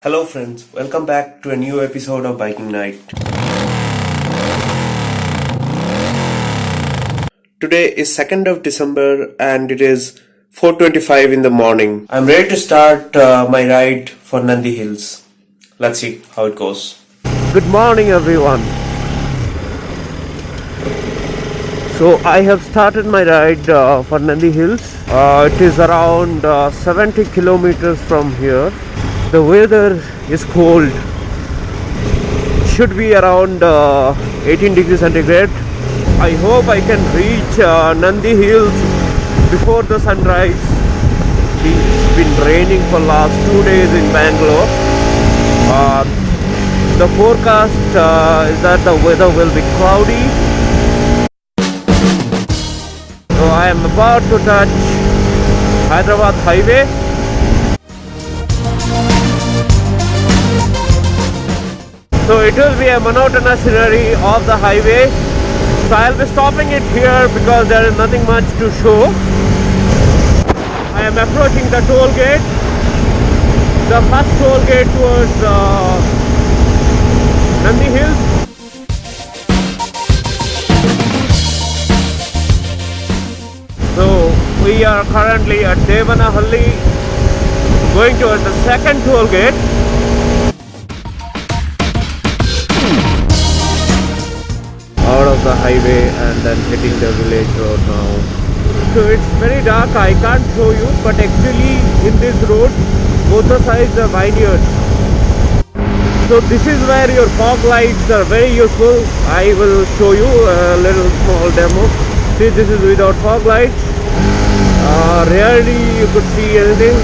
Hello friends, welcome back to a new episode of Biking Night. Today is 2nd of December and it is 4:25 in the morning. I'm ready to start my ride for Nandi Hills. Let's see how it goes. Good morning everyone. So I have started my ride for Nandi Hills. It is around 70 kilometers from here. The weather is cold. Should be around 18 degrees centigrade. I hope I can reach Nandi Hills before the sunrise. It's been raining for last 2 days in Bangalore. The forecast is that the weather will be cloudy. So I am about to touch Hyderabad highway. So it will be a monotonous scenery of the highway. So I'll be stopping it here because there is nothing much to show. I am approaching the toll gate. The first toll gate towards Nandi Hills. So we are currently at Devanahalli, going towards the second toll gate. Out of the highway and then hitting the village road now. So it's very dark, I can't show you, but actually in this road both the sides are vineyards. So this is where your fog lights are very useful. I will show you a little small demo. See, this is without fog lights. Rarely you could see anything.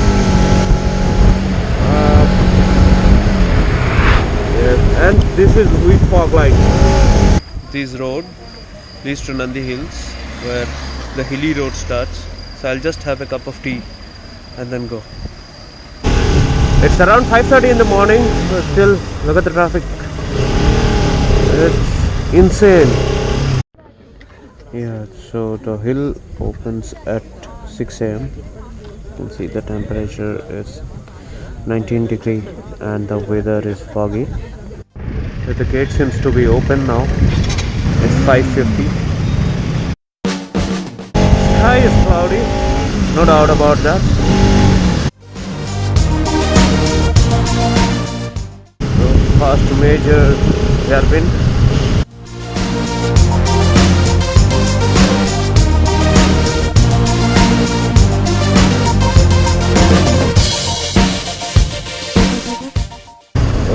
Yes, and this is with fog lights. This road leads to Nandi Hills where the hilly road starts. So I'll just have a cup of tea and then go. It's around 5:30 in the morning, but still look at the traffic. It's insane. Yeah, so the hill opens at 6 a.m. You can see the temperature is 19 degree and the weather is foggy. So the gate seems to be open now. It's 5:50. Sky is cloudy, no doubt about that. So first major hairpin.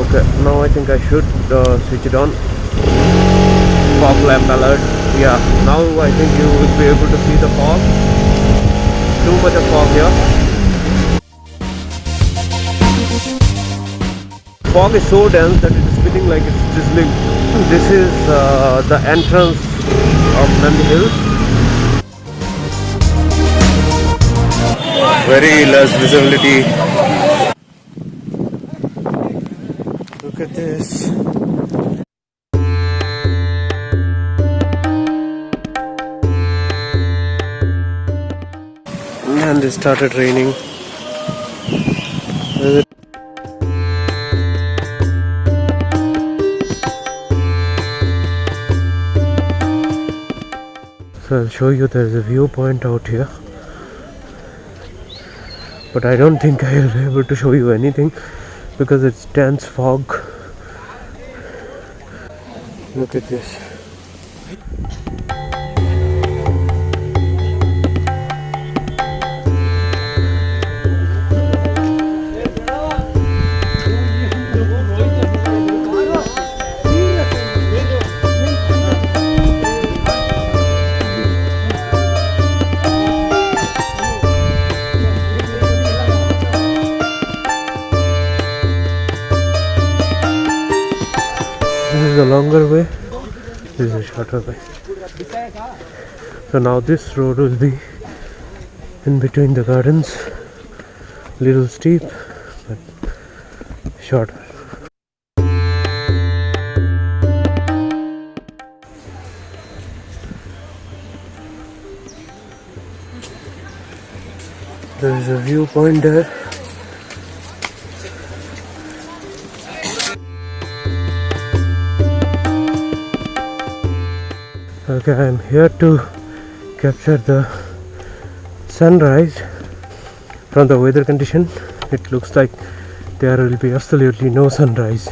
Okay, now I think I should switch it on. Fog lamp alert. Yeah, now I think you will be able to see the fog. Too much of fog here. Fog is so dense that it is feeling like it's drizzling. This is the entrance of Nandi Hills. Very less visibility. Look at this. And it started raining. So I'll show you there's a viewpoint out here. But I don't think I'll be able to show you anything because it's dense fog. Look at this. This is a longer way, this is a shorter way. So now this road will be in between the gardens, little steep but short. There is a viewpoint there. Okay, I'm here to capture the sunrise. From the weather condition, it looks like there will be absolutely no sunrise.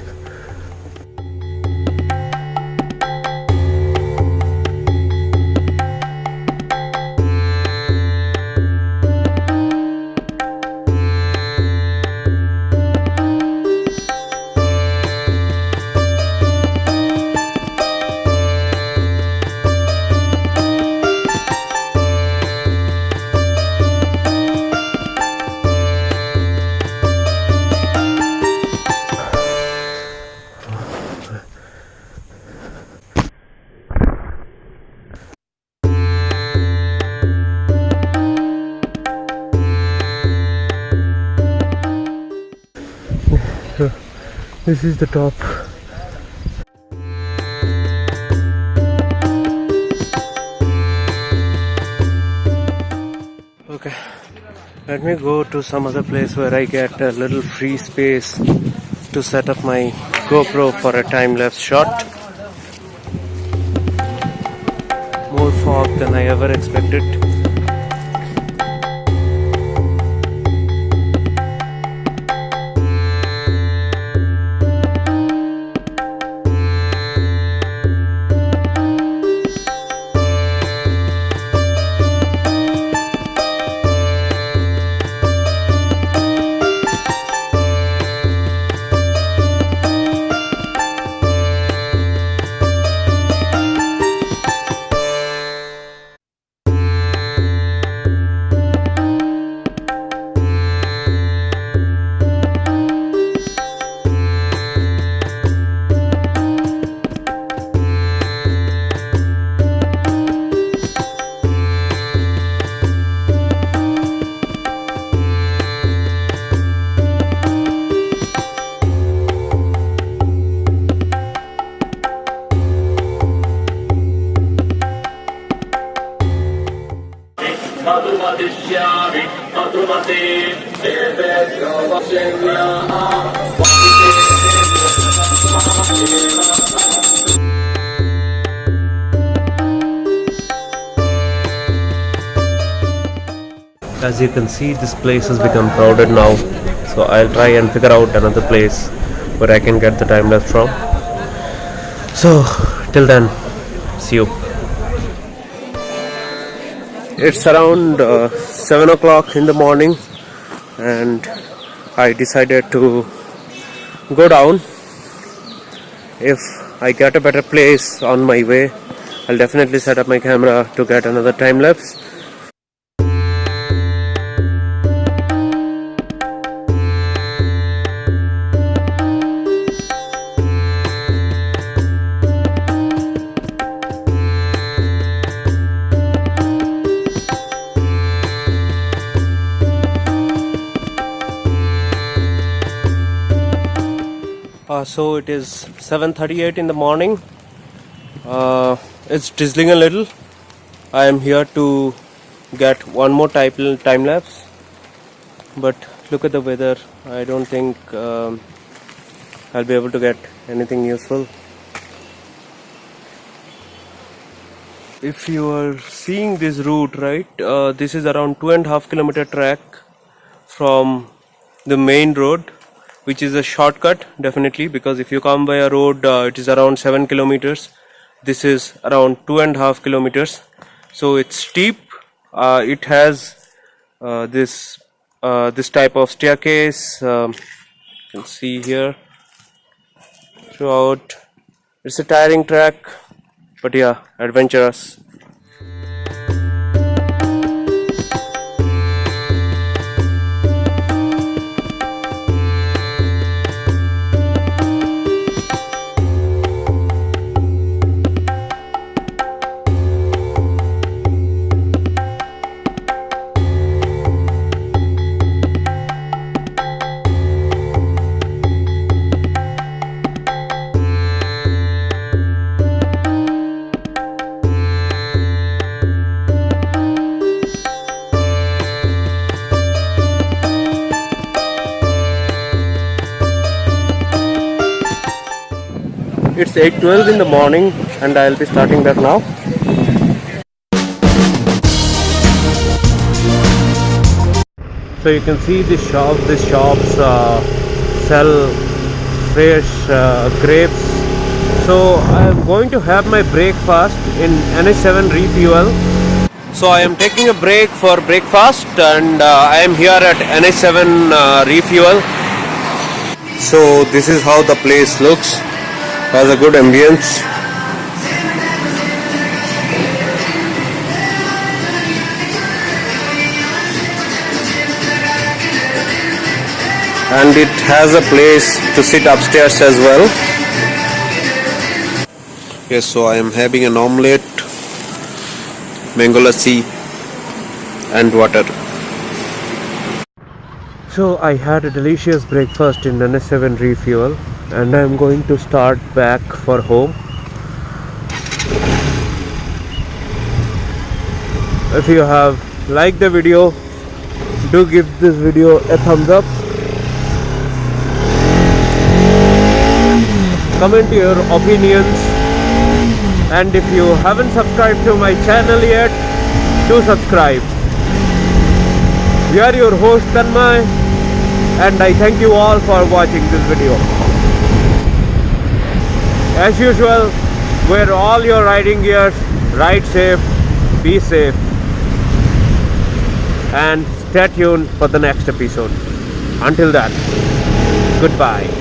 So this is the top. Okay, let me go to some other place where I get a little free space to set up my GoPro for a time-lapse shot. More fog than I ever expected. As you can see, this place has become crowded now, so I'll try and figure out another place where I can get the time lapse from. So till then, see you. It's around 7 o'clock in the morning and I decided to go down. If I get a better place on my way, I'll definitely set up my camera to get another time lapse. So it is 7:38 in the morning. It's drizzling a little. I am here to get one more time lapse, but look at the weather. I don't think I'll be able to get anything useful. If you are seeing this route, right, this is around 2.5 kilometer track from the main road, which is a shortcut definitely, because if you come by a road, it is around 7 kilometers. This is around 2.5 kilometers, so it's steep. It has this type of staircase. You can see here throughout. It's a tiring track, but yeah, adventurous. It's 8:12 in the morning and I'll be starting that now. So you can see this shop. These shops sell fresh grapes. So I am going to have my breakfast in NH7 refuel. So I am taking a break for breakfast, and I am here at NH7 refuel. So this is how the place looks. Has a good ambience. And it has a place to sit upstairs as well. Yes, so I am having an omelette, mango lassi and water. So I had a delicious breakfast in NS7 refuel, and I am going to start back for home. If you have liked the video, do give this video a thumbs up. Comment your opinions, and if you haven't subscribed to my channel yet, do subscribe. We are your host Tanmay, and I thank you all for watching this video. As usual, wear all your riding gear, ride safe, be safe, and stay tuned for the next episode. Until then, goodbye.